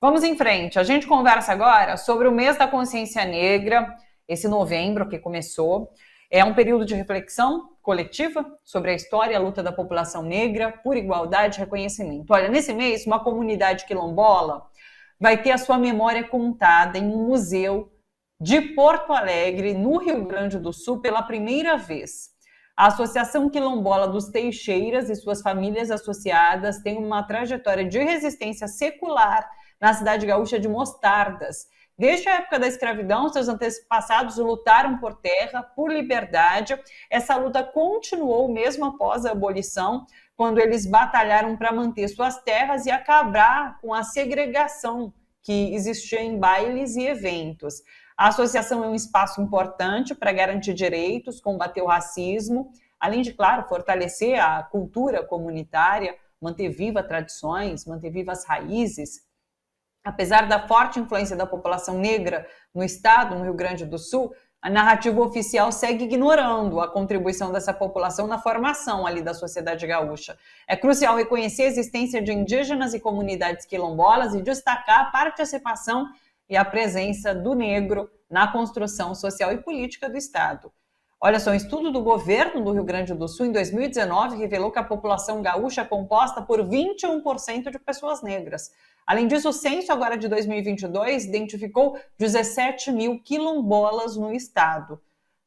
Vamos em frente. A gente conversa agora sobre o mês da consciência negra, esse novembro que começou. É um período de reflexão coletiva sobre a história e a luta da população negra por igualdade e reconhecimento. Olha, nesse mês, uma comunidade quilombola vai ter a sua memória contada em um museu de Porto Alegre, no Rio Grande do Sul, pela primeira vez. A Associação Quilombola dos Teixeiras e suas famílias associadas têm uma trajetória de resistência secular na cidade gaúcha de Mostardas. Desde a época da escravidão, seus antepassados lutaram por terra, por liberdade. Essa luta continuou mesmo após a abolição, quando eles batalharam para manter suas terras e acabar com a segregação que existia em bailes e eventos. A associação é um espaço importante para garantir direitos, combater o racismo, além de, claro, fortalecer a cultura comunitária, manter viva tradições, manter vivas raízes. Apesar da forte influência da população negra no estado, no Rio Grande do Sul, a narrativa oficial segue ignorando a contribuição dessa população na formação ali da sociedade gaúcha. É crucial reconhecer a existência de indígenas e comunidades quilombolas e destacar a participação e a presença do negro na construção social e política do estado. Olha só, um estudo do governo do Rio Grande do Sul em 2019 revelou que a população gaúcha é composta por 21% de pessoas negras. Além disso, o censo agora de 2022 identificou 17 mil quilombolas no estado.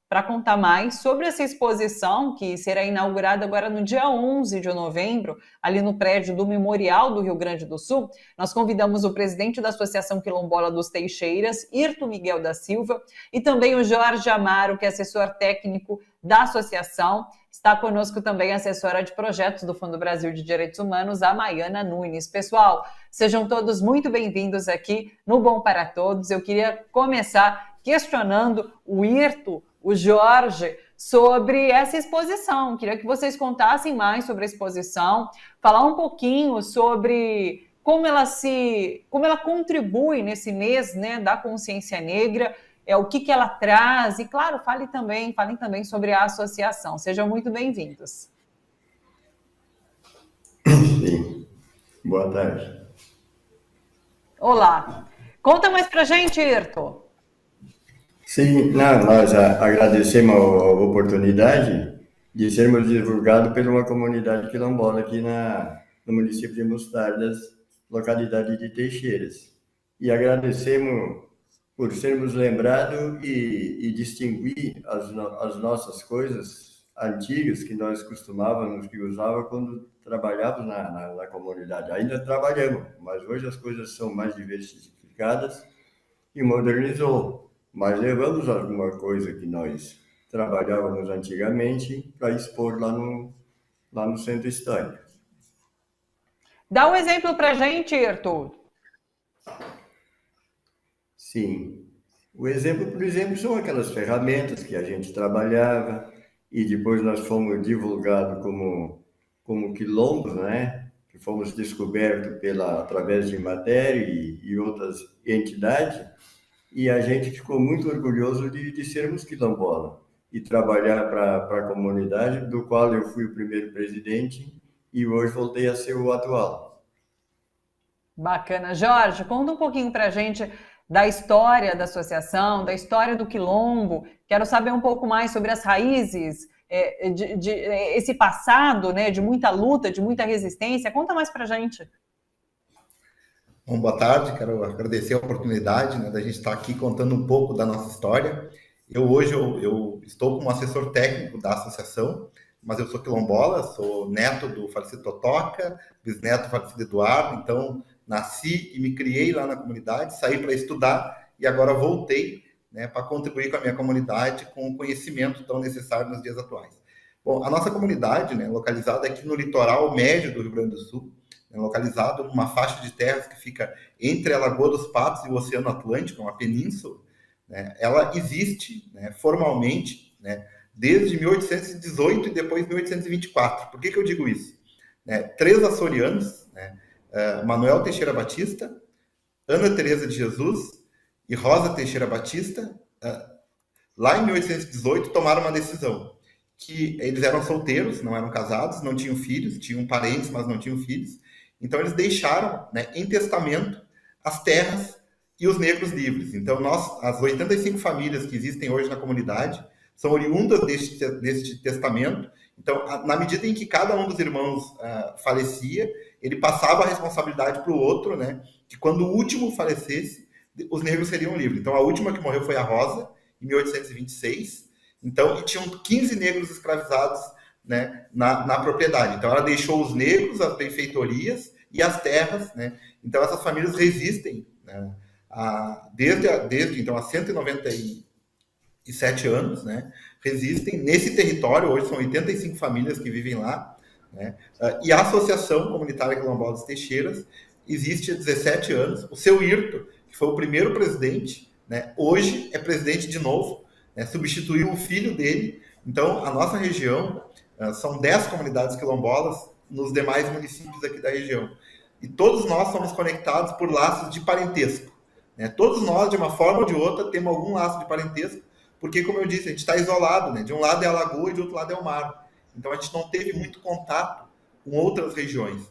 Para contar mais sobre essa exposição, que será inaugurada agora no dia 11 de novembro, ali no prédio do Memorial do Rio Grande do Sul, nós convidamos o presidente da Associação Quilombola dos Teixeiras, Irto Miguel da Silva, e também o Jorge Amaro, que é assessor técnico da associação. Está conosco também a assessora de projetos do Fundo Brasil de Direitos Humanos, a Maiana Nunes. Pessoal, sejam todos muito bem-vindos aqui no Bom para Todos. Eu queria começar questionando o Irto, o Jorge, sobre essa exposição. Queria que vocês contassem mais sobre a exposição, falar um pouquinho sobre como ela contribui nesse mês, né, da consciência negra, o que ela traz, e claro, falem também sobre a associação. Sejam muito bem-vindos. Sim. Boa tarde. Olá. Conta mais pra gente, Irto. Sim, nós agradecemos a oportunidade de sermos divulgados por uma comunidade quilombola aqui no município de Mostardas, localidade de Teixeiras. E agradecemos por sermos lembrados e distinguir as nossas coisas antigas que nós costumávamos, que usávamos quando trabalhávamos na comunidade. Ainda trabalhamos, mas hoje as coisas são mais diversificadas e modernizou. Mas levamos alguma coisa que nós trabalhávamos antigamente para expor lá no centro histórico. Dá um exemplo para a gente, Irto. Sim. O exemplo, por exemplo, são aquelas ferramentas que a gente trabalhava e depois nós fomos divulgados como quilombos, né? Que fomos descobertos através de matéria e outras entidades. E a gente ficou muito orgulhoso de sermos quilombola e trabalhar para a comunidade, do qual eu fui o primeiro presidente e hoje voltei a ser o atual. Bacana. Jorge, conta um pouquinho para a gente da história da associação, da história do quilombo. Quero saber um pouco mais sobre as raízes, esse passado, né, de muita luta, de muita resistência. Conta mais para a gente. Bom, boa tarde, quero agradecer a oportunidade, né, da gente estar aqui contando um pouco da nossa história. Hoje eu estou como assessor técnico da associação, mas eu sou quilombola, sou neto do falecido Totoca, bisneto do falecido Eduardo, então nasci e me criei lá na comunidade, saí para estudar e agora voltei, né, para contribuir com a minha comunidade com o conhecimento tão necessário nos dias atuais. Bom, a nossa comunidade, né, localizada aqui no litoral médio do Rio Grande do Sul, localizado numa faixa de terras que fica entre a Lagoa dos Patos e o Oceano Atlântico, uma península, né, ela existe, né, formalmente, né, desde 1818 e depois 1824. Por que eu digo isso? 3 açorianos, né, Manuel Teixeira Batista, Ana Teresa de Jesus e Rosa Teixeira Batista, lá em 1818, tomaram uma decisão, que eles eram solteiros, não eram casados, não tinham filhos, tinham parentes, mas não tinham filhos. Então, eles deixaram, né, em testamento as terras e os negros livres. Então, as 85 famílias que existem hoje na comunidade são oriundas deste testamento. Então, na medida em que cada um dos irmãos falecia, ele passava a responsabilidade para o outro, né? Que quando o último falecesse, os negros seriam livres. Então, a última que morreu foi a Rosa, em 1826. Então, e tinham 15 negros escravizados, né, na propriedade. Então, ela deixou os negros, as benfeitorias e as terras, né? Então, essas famílias resistem, né, desde então, há 197 anos, né? Resistem nesse território. Hoje são 85 famílias que vivem lá, né? E a Associação Comunitária Quilombola dos Teixeiras existe há 17 anos. O seu Irto, que foi o primeiro presidente, né, hoje é presidente de novo, né, substituiu o filho dele. Então, a nossa região são 10 comunidades quilombolas nos demais municípios aqui da região. E todos nós somos conectados por laços de parentesco, né? Todos nós, de uma forma ou de outra, temos algum laço de parentesco, porque, como eu disse, a gente está isolado, né? De um lado é a lagoa e de outro lado é o mar. Então, a gente não teve muito contato com outras regiões.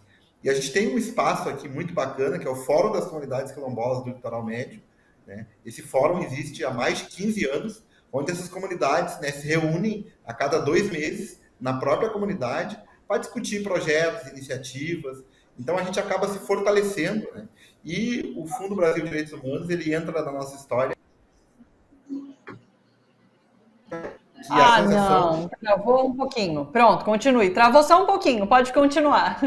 E a gente tem um espaço aqui muito bacana, que é o Fórum das Comunidades Quilombolas do Litoral Médio, né? Esse fórum existe há mais de 15 anos, onde essas comunidades, né, se reúnem a cada 2 meses na própria comunidade para discutir projetos, iniciativas. Então, a gente acaba se fortalecendo, né? E o Fundo Brasil de Direitos Humanos, ele entra na nossa história. Não, travou um pouquinho. Pronto, continue. Travou só um pouquinho, pode continuar.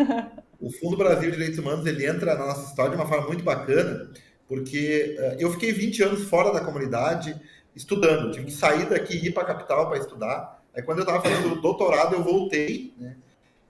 O Fundo Brasil de Direitos Humanos, ele entra na nossa história de uma forma muito bacana, porque eu fiquei 20 anos fora da comunidade estudando. Tive que sair daqui e ir para a capital para estudar. Aí, quando eu estava fazendo doutorado, eu voltei, né?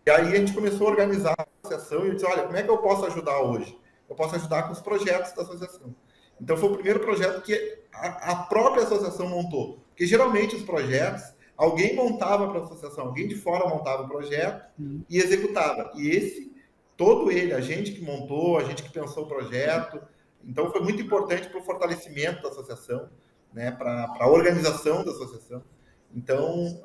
E aí a gente começou a organizar a associação e eu disse, olha, como é que eu posso ajudar hoje? Eu posso ajudar com os projetos da associação. Então, foi o primeiro projeto que a própria associação montou. Porque, geralmente, os projetos, alguém montava para a associação, alguém de fora montava o projeto e executava. E todo ele, a gente que montou, a gente que pensou o projeto. Então, foi muito importante para o fortalecimento da associação, né, para a organização da associação. Então,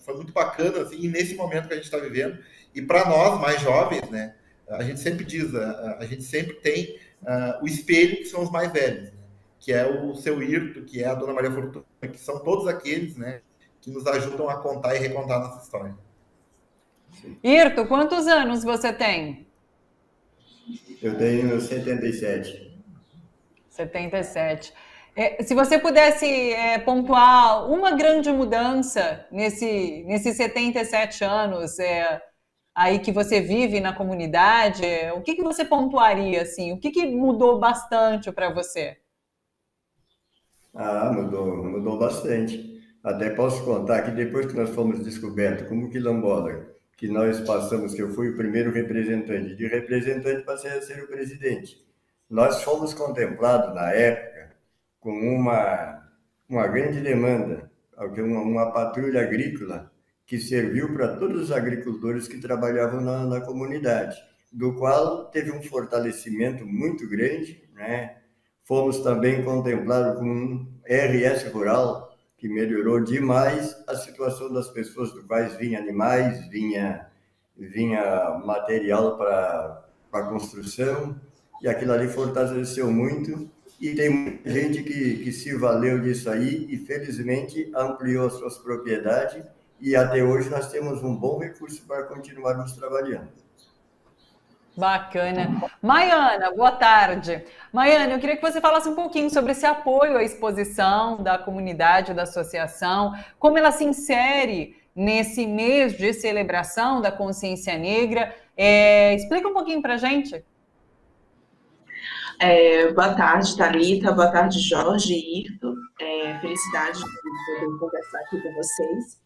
foi muito bacana, assim, e nesse momento que a gente está vivendo. E para nós, mais jovens, né, a gente sempre diz, a gente sempre tem o espelho, que são os mais velhos, né, que é o seu Irto, que é a Dona Maria Fortuna, que são todos aqueles, né, que nos ajudam a contar e recontar a nossa história. Irto, quantos anos você tem? Eu tenho 77. 77. Se você pudesse pontuar uma grande mudança nesses 77 anos aí que você vive na comunidade, o que você pontuaria, assim? O que mudou bastante para você? Mudou bastante. Até posso contar que depois que nós fomos descobertos como quilombola, que nós passamos, que eu fui o primeiro representante, de representante passei a ser o presidente. Nós fomos contemplados, na época, com uma grande demanda, uma patrulha agrícola que serviu para todos os agricultores que trabalhavam na comunidade, do qual teve um fortalecimento muito grande, né? Fomos também contemplados com um RS Rural, que melhorou demais a situação das pessoas, do quais vinha animais, vinha material para construção, e aquilo ali fortaleceu muito. E tem muita gente que se valeu disso aí e, felizmente, ampliou as suas propriedades. E até hoje nós temos um bom recurso para continuarmos trabalhando. Bacana. Maiana, boa tarde. Maiana, eu queria que você falasse um pouquinho sobre esse apoio à exposição da comunidade, da associação, como ela se insere nesse mês de celebração da consciência negra. Explica um pouquinho para a gente. Boa tarde, Thalita. Boa tarde, Jorge e Irto. Felicidade de poder conversar aqui com vocês.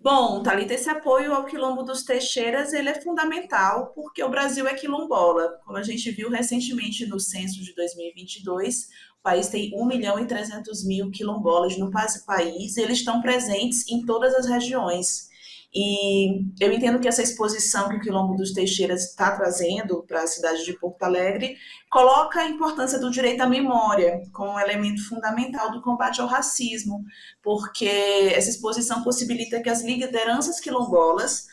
Bom, Thalita, esse apoio ao Quilombo dos Teixeiras, ele é fundamental porque o Brasil é quilombola. Como a gente viu recentemente no censo de 2022, o país tem 1.300.000 quilombolas no país e eles estão presentes em todas as regiões. E eu entendo que essa exposição que o Quilombo dos Teixeiras está trazendo para a cidade de Porto Alegre coloca a importância do direito à memória como um elemento fundamental do combate ao racismo, porque essa exposição possibilita que as lideranças quilombolas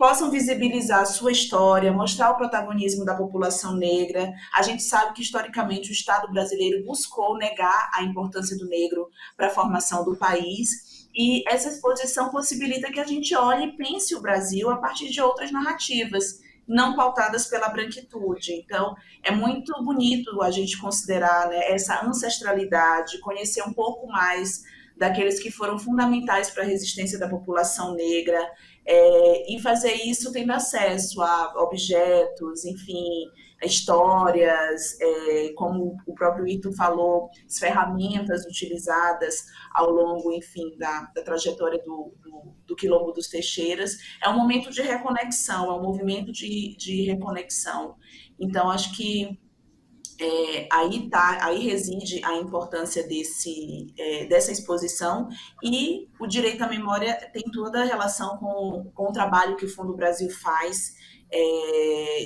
possam visibilizar a sua história, mostrar o protagonismo da população negra. A gente sabe que, historicamente, o Estado brasileiro buscou negar a importância do negro para a formação do país, e essa exposição possibilita que a gente olhe e pense o Brasil a partir de outras narrativas, não pautadas pela branquitude. Então, é muito bonito a gente considerar, né, essa ancestralidade, conhecer um pouco mais daqueles que foram fundamentais para a resistência da população negra, e fazer isso tendo acesso a objetos, enfim, histórias, como o próprio Ito falou, as ferramentas utilizadas ao longo, enfim, da trajetória do Quilombo dos Teixeiras. É um momento de reconexão, é um movimento de reconexão. Então, acho que aí reside a importância dessa exposição, e o direito à memória tem toda a relação com o trabalho que o Fundo Brasil faz,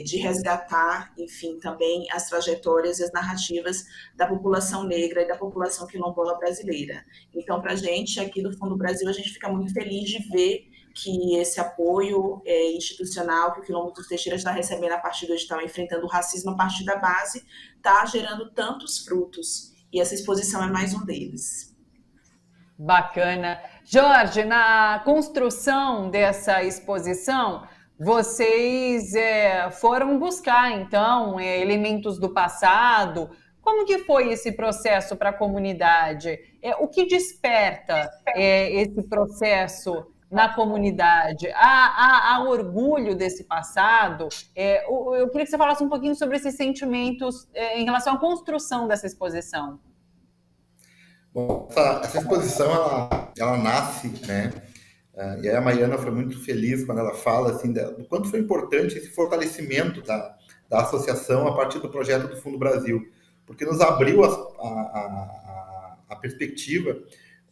de resgatar, enfim, também as trajetórias e as narrativas da população negra e da população quilombola brasileira. Então, para a gente, aqui do Fundo Brasil, a gente fica muito feliz de ver que esse apoio institucional que o Quilombo dos Teixeiras está recebendo a partir do edital Enfrentando o Racismo a partir da base está gerando tantos frutos, e essa exposição é mais um deles. Bacana. Jorge, na construção dessa exposição, vocês foram buscar, então, elementos do passado. Como que foi esse processo para a comunidade? O que desperta esse processo na comunidade? Há orgulho desse passado? Eu queria que você falasse um pouquinho sobre esses sentimentos em relação à construção dessa exposição. Bom, essa exposição, ela nasce, né? E aí a Mariana foi muito feliz quando ela fala assim, do quanto foi importante esse fortalecimento da associação a partir do projeto do Fundo Brasil, porque nos abriu a perspectiva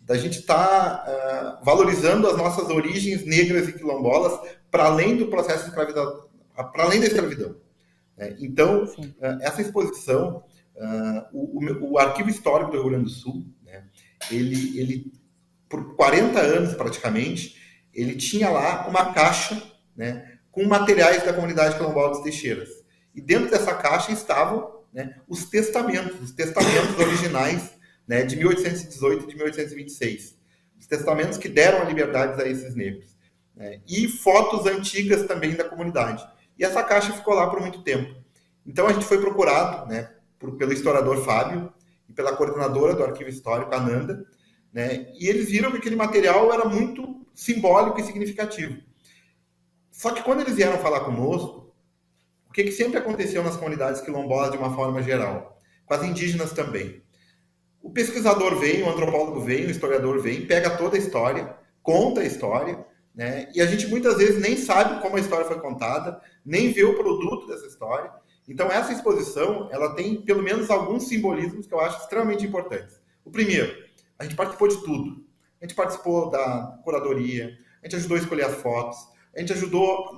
da gente estar valorizando as nossas origens negras e quilombolas para além do processo de escravidão, para além da escravidão. Então, essa exposição, o Arquivo Histórico do Rio Grande do Sul, né, ele por 40 anos praticamente, ele tinha lá uma caixa, né, com materiais da comunidade quilombola dos Teixeiras. E dentro dessa caixa estavam, né, os testamentos originais, né, de 1818 e de 1826. Os testamentos que deram a liberdade a esses negros. Né, e fotos antigas também da comunidade. E essa caixa ficou lá por muito tempo. Então a gente foi procurado, né, pelo historiador Fábio e pela coordenadora do Arquivo Histórico, Ananda, né, e eles viram que aquele material era muito simbólico e significativo. Só que quando eles vieram falar conosco, o que sempre aconteceu nas comunidades quilombolas de uma forma geral, com as indígenas também. O pesquisador vem, o antropólogo vem, o historiador vem, pega toda a história, conta a história, né, e a gente muitas vezes nem sabe como a história foi contada, nem vê o produto dessa história. Então essa exposição, ela tem pelo menos alguns simbolismos que eu acho extremamente importantes. O primeiro, a gente participou de tudo. A gente participou da curadoria, a gente ajudou a escolher as fotos,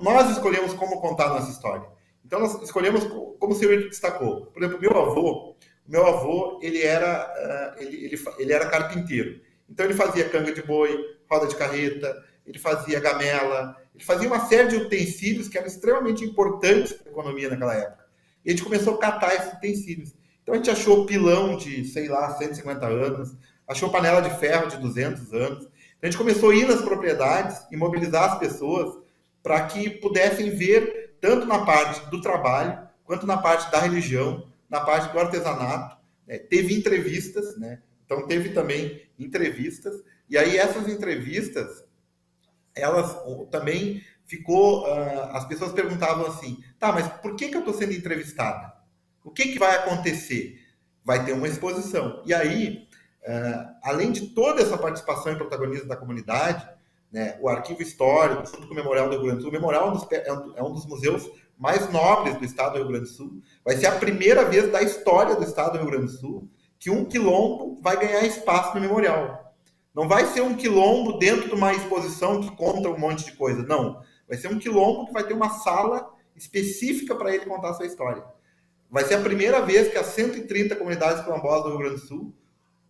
nós escolhemos como contar a nossa história. Então nós escolhemos como o senhor destacou. Por exemplo, meu avô, ele era carpinteiro. Então ele fazia canga de boi, roda de carreta, ele fazia gamela, ele fazia uma série de utensílios que eram extremamente importantes para a economia naquela época. E a gente começou a catar esses utensílios. Então a gente achou pilão de, 150 anos, achou panela de ferro de 200 anos. Então, a gente começou a ir nas propriedades e mobilizar as pessoas para que pudessem ver tanto na parte do trabalho, quanto na parte da religião, na parte do artesanato. Né? Teve entrevistas, né? Então teve também entrevistas. E aí essas entrevistas, elas também as pessoas perguntavam assim, tá, mas por que eu estou sendo entrevistada? O que vai acontecer? Vai ter uma exposição. E aí, além de toda essa participação e protagonismo da comunidade, né, o Arquivo Histórico, junto com o Memorial do Rio Grande do Sul, o Memorial é um dos museus mais nobres do estado do Rio Grande do Sul. Vai ser a primeira vez da história do estado do Rio Grande do Sul que um quilombo vai ganhar espaço no memorial. Não vai ser um quilombo dentro de uma exposição que conta um monte de coisa, não. Vai ser um quilombo que vai ter uma sala específica para ele contar a sua história. Vai ser a primeira vez que as 130 comunidades quilombolas do Rio Grande do Sul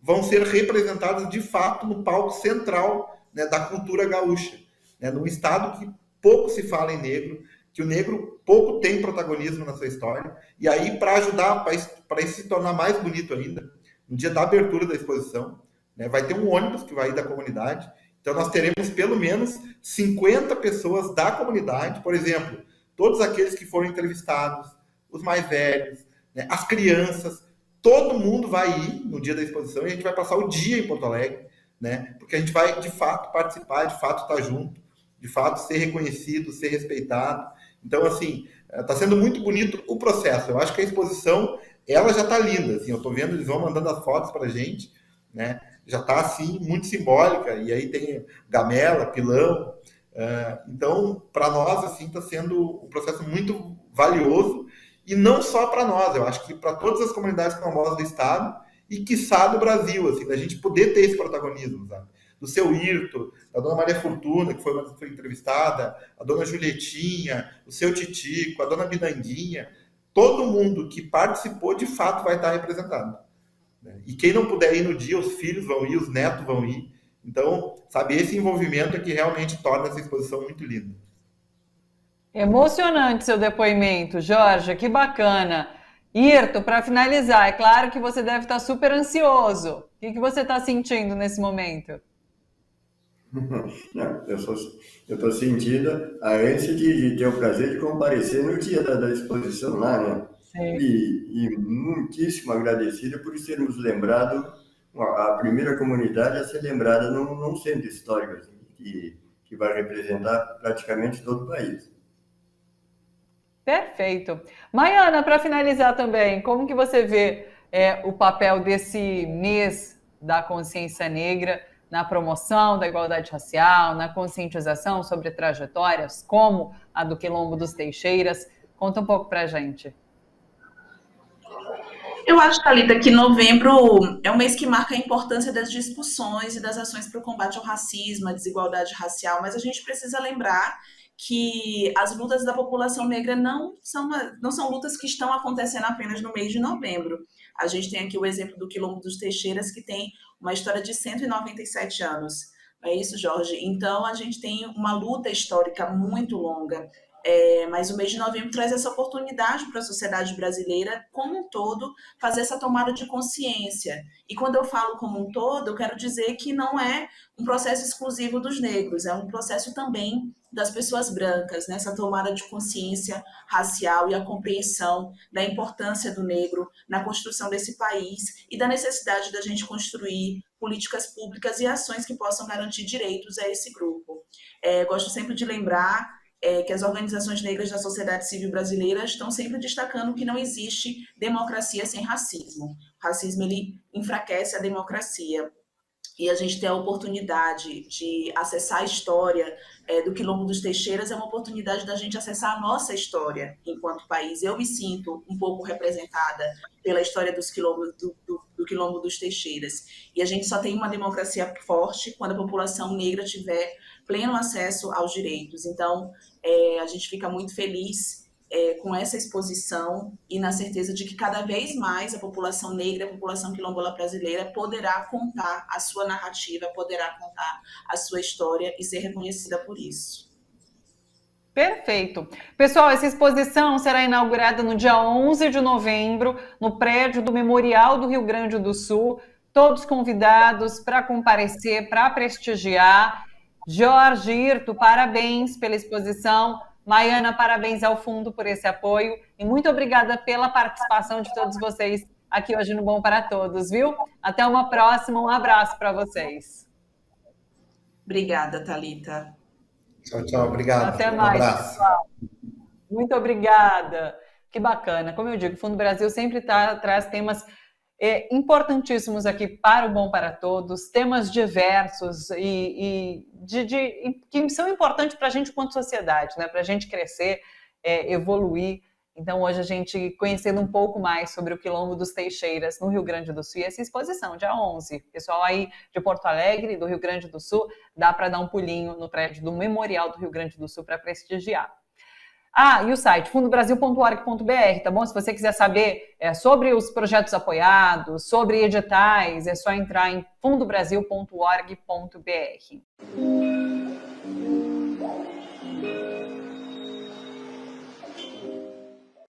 vão ser representadas de fato no palco central, né, da cultura gaúcha, né, num estado que pouco se fala em negro, que o negro pouco tem protagonismo na sua história. E aí, para ajudar, para isso se tornar mais bonito ainda, no dia da abertura da exposição, né, vai ter um ônibus que vai ir da comunidade. Então, nós teremos pelo menos 50 pessoas da comunidade, por exemplo, todos aqueles que foram entrevistados, os mais velhos, né, as crianças, todo mundo vai ir no dia da exposição e a gente vai passar o dia em Porto Alegre, né, porque a gente vai, de fato, participar, de fato, estar junto, de fato, ser reconhecido, ser respeitado. Então, assim, está sendo muito bonito o processo. Eu acho que a exposição, ela já está linda. Assim, eu estou vendo, eles vão mandando as fotos para a gente, né? Já está, assim, muito simbólica. E aí tem gamela, pilão. Então, para nós, assim, está sendo um processo muito valioso. E não só para nós, eu acho que para todas as comunidades quilombolas do Estado e, quiçá, do Brasil, assim, da gente poder ter esse protagonismo, sabe? Do seu Hirto, da dona Maria Fortuna, que foi entrevistada, a dona Julietinha, o seu Titico, a dona Bidanguinha, todo mundo que participou, de fato, vai estar representado. E quem não puder ir no dia, os filhos vão ir, os netos vão ir. Então, sabe, esse envolvimento é que realmente torna essa exposição muito linda. Emocionante seu depoimento, Jorge, que bacana. Hirto, para finalizar, é claro que você deve estar super ansioso. O que você está sentindo nesse momento? Não, eu estou sentindo a ânsia de ter o prazer de comparecer no dia da exposição lá, né? E muitíssimo agradecido por sermos lembrados, a primeira comunidade a ser lembrada num centro histórico, assim, que vai representar praticamente todo o país. Perfeito. Maiana, para finalizar também, como que você vê o papel desse mês da consciência negra na promoção da igualdade racial, na conscientização sobre trajetórias como a do Quilombo dos Teixeiras? Conta um pouco para a gente. Eu acho, Thalita, que novembro é um mês que marca a importância das discussões e das ações para o combate ao racismo, à desigualdade racial, mas a gente precisa lembrar que as lutas da população negra não são lutas que estão acontecendo apenas no mês de novembro. A gente tem aqui o exemplo do Quilombo dos Teixeiras, que tem uma história de 197 anos. Não é isso, Jorge? Então, a gente tem uma luta histórica muito longa. Mas o mês de novembro traz essa oportunidade para a sociedade brasileira como um todo fazer essa tomada de consciência. E quando eu falo como um todo, eu quero dizer que não é um processo exclusivo dos negros, é um processo também das pessoas brancas, nessa tomada de consciência racial e a compreensão da importância do negro na construção desse país e da necessidade da gente construir políticas públicas e ações que possam garantir direitos a esse grupo. Gosto sempre de lembrar que as organizações negras da sociedade civil brasileira estão sempre destacando que não existe democracia sem racismo. O racismo, ele enfraquece a democracia. E a gente ter a oportunidade de acessar a história do Quilombo dos Teixeiras é uma oportunidade da gente acessar a nossa história enquanto país. Eu me sinto um pouco representada pela história dos quilombos, do Quilombo dos Teixeiras. E a gente só tem uma democracia forte quando a população negra tiver pleno acesso aos direitos. Então, a gente fica muito feliz com essa exposição e na certeza de que cada vez mais a população negra, a população quilombola brasileira poderá contar a sua narrativa, poderá contar a sua história e ser reconhecida por isso. Perfeito. Pessoal, essa exposição será inaugurada no dia 11 de novembro, no prédio do Memorial do Rio Grande do Sul. Todos convidados para comparecer, para prestigiar. Jorge, Hirto, parabéns pela exposição. Maiana, parabéns ao Fundo por esse apoio e muito obrigada pela participação de todos vocês aqui hoje no Bom para Todos, viu? Até uma próxima, um abraço para vocês. Obrigada, Thalita. Tchau, tchau, obrigado. Até mais, um abraço. Pessoal. Muito obrigada. Que bacana. Como eu digo, o Fundo Brasil sempre traz temas importantíssimos aqui para o Bom para Todos, temas diversos e que são importantes para a gente enquanto sociedade, né? Para a gente crescer, evoluir. Então, hoje a gente conhecendo um pouco mais sobre o Quilombo dos Teixeiras no Rio Grande do Sul e essa exposição, dia 11. Pessoal aí de Porto Alegre, do Rio Grande do Sul, dá para dar um pulinho no prédio do Memorial do Rio Grande do Sul para prestigiar. E o site fundobrasil.org.br, tá bom? Se você quiser saber sobre os projetos apoiados, sobre editais, é só entrar em fundobrasil.org.br.